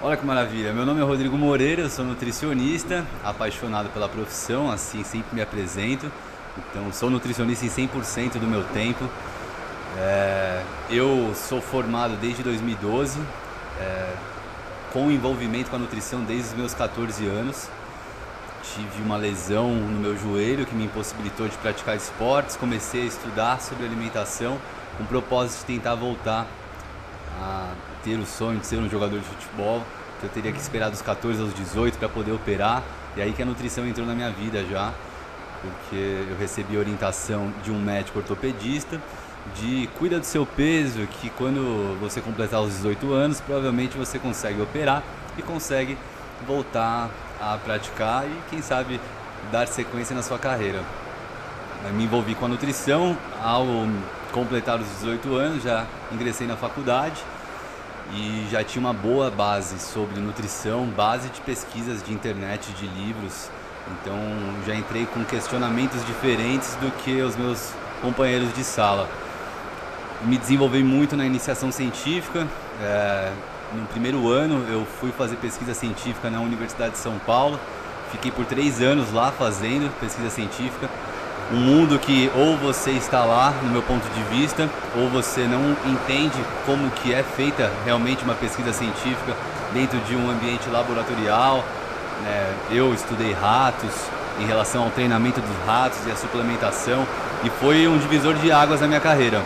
Olha que maravilha, meu nome é Rodrigo Moreira, eu sou nutricionista, apaixonado pela profissão, assim sempre me apresento. Então sou nutricionista em 100% do meu tempo. Eu sou formado desde 2012, com envolvimento com a nutrição desde os meus 14 anos. Tive uma lesão no meu joelho que me impossibilitou de praticar esportes, comecei a estudar sobre alimentação com o propósito de tentar voltar a ter o sonho de ser um jogador de futebol, que eu teria que esperar dos 14 aos 18 para poder operar, e aí que a nutrição entrou na minha vida já, porque eu recebi orientação de um médico ortopedista, de cuida do seu peso, que quando você completar os 18 anos, provavelmente você consegue operar e consegue voltar a praticar e quem sabe dar sequência na sua carreira. Eu me envolvi com a nutrição, ao completar os 18 anos já ingressei na faculdade e já tinha uma boa base sobre nutrição, base de pesquisas de internet, de livros. Então já entrei com questionamentos diferentes do que os meus companheiros de sala. Me desenvolvi muito na iniciação científica. No primeiro ano eu fui fazer pesquisa científica na Universidade de São Paulo. Fiquei por 3 anos lá fazendo pesquisa científica. Um mundo que ou você está lá, no meu ponto de vista, ou você não entende como que é feita realmente uma pesquisa científica dentro de um ambiente laboratorial. Eu estudei ratos em relação ao treinamento dos ratos e a suplementação, e foi um divisor de águas na minha carreira,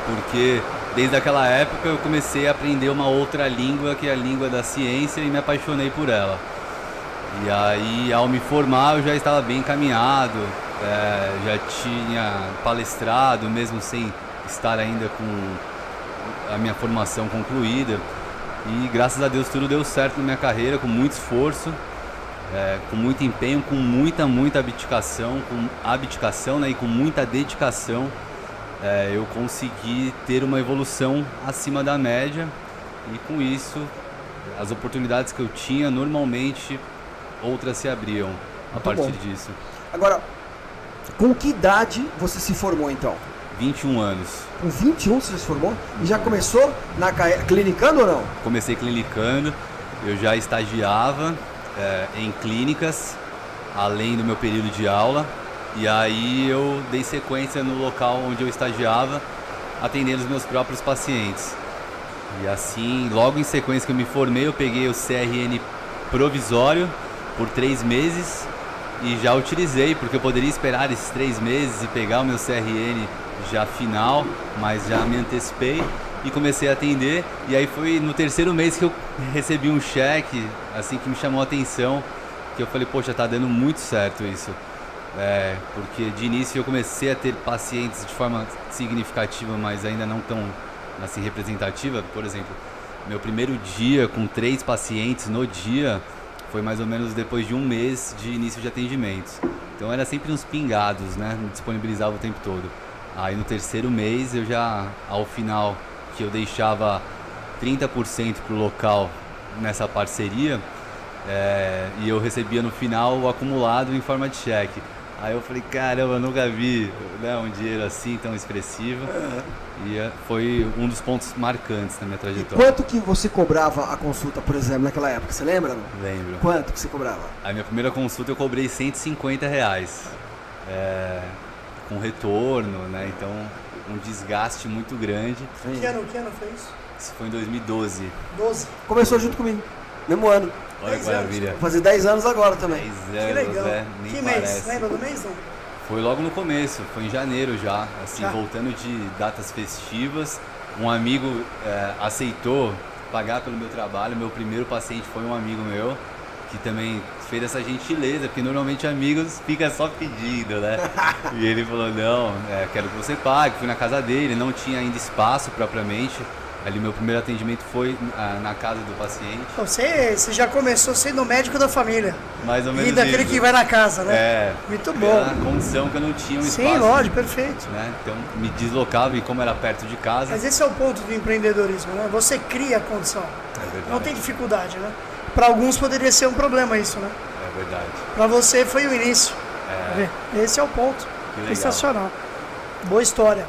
porque desde aquela época eu comecei a aprender uma outra língua, que é a língua da ciência, e me apaixonei por ela. E aí, ao me formar, eu já estava bem encaminhado, já tinha palestrado, mesmo sem estar ainda com a minha formação concluída. E graças a Deus tudo deu certo na minha carreira, com muito esforço, com muito empenho, com muita abdicação, né, e com muita dedicação. Eu consegui ter uma evolução acima da média, e com isso as oportunidades que eu tinha normalmente outras se abriam a partir disso. Agora, com que idade você se formou então? 21 anos. Com 21 você se formou? E já começou na clinicando ou não? Comecei clinicando, eu já estagiava em clínicas, além do meu período de aula. E aí eu dei sequência no local onde eu estagiava, atendendo os meus próprios pacientes. E assim, logo em sequência que eu me formei, eu peguei o CRN provisório por 3 meses e já utilizei, porque eu poderia esperar esses 3 meses e pegar o meu CRN já final, mas já me antecipei e comecei a atender. E aí foi no 3º mês que eu recebi um cheque, assim, que me chamou a atenção, que eu falei, poxa, tá dando muito certo isso. Porque de início eu comecei a ter pacientes de forma significativa, mas ainda não tão assim representativa. Por exemplo, meu primeiro dia com 3 pacientes no dia foi mais ou menos depois de 1 mês de início de atendimentos. Então era sempre uns pingados, né? Me disponibilizava o tempo todo. Aí no 3º mês eu já, ao final, que eu deixava 30% para o local nessa parceria, e eu recebia no final o acumulado em forma de cheque. Aí eu falei, caramba, eu nunca vi, né, um dinheiro assim tão expressivo. E foi um dos pontos marcantes na minha trajetória. E quanto que você cobrava a consulta, por exemplo, naquela época? Você lembra? Não? Lembro. Quanto que você cobrava? A minha primeira consulta eu cobrei R$150. Com retorno, né? Então um desgaste muito grande. Que ano foi isso? Isso foi em 2012. 12. Começou junto comigo, mesmo ano. Olha que maravilha. Vou fazer 10 anos agora também. 10 Que anos, legal. nem Que parece. mês? Lembra do mês, não? Foi logo no começo, foi em janeiro já, assim, voltando de datas festivas. Um amigo aceitou pagar pelo meu trabalho. Meu primeiro paciente foi um amigo meu, que também fez essa gentileza, porque normalmente amigos ficam só pedindo, né? E ele falou, não, quero que você pague. Fui na casa dele, não tinha ainda espaço propriamente. Ali meu primeiro atendimento foi na casa do paciente. Então, você já começou sendo o médico da família. Mais ou menos e daquele isso. que vai na casa, né? Pela Muito bom. condição que eu não tinha um espaço. Sim, lógico, perfeito. Né? Então me deslocava, e como era perto de casa... Mas esse é o ponto do empreendedorismo, né? Você cria a condição. É verdade. Não tem dificuldade, né? Para alguns poderia ser um problema isso, né? É verdade. Para você foi o início. Esse é o ponto. Que legal. Sensacional. Boa história.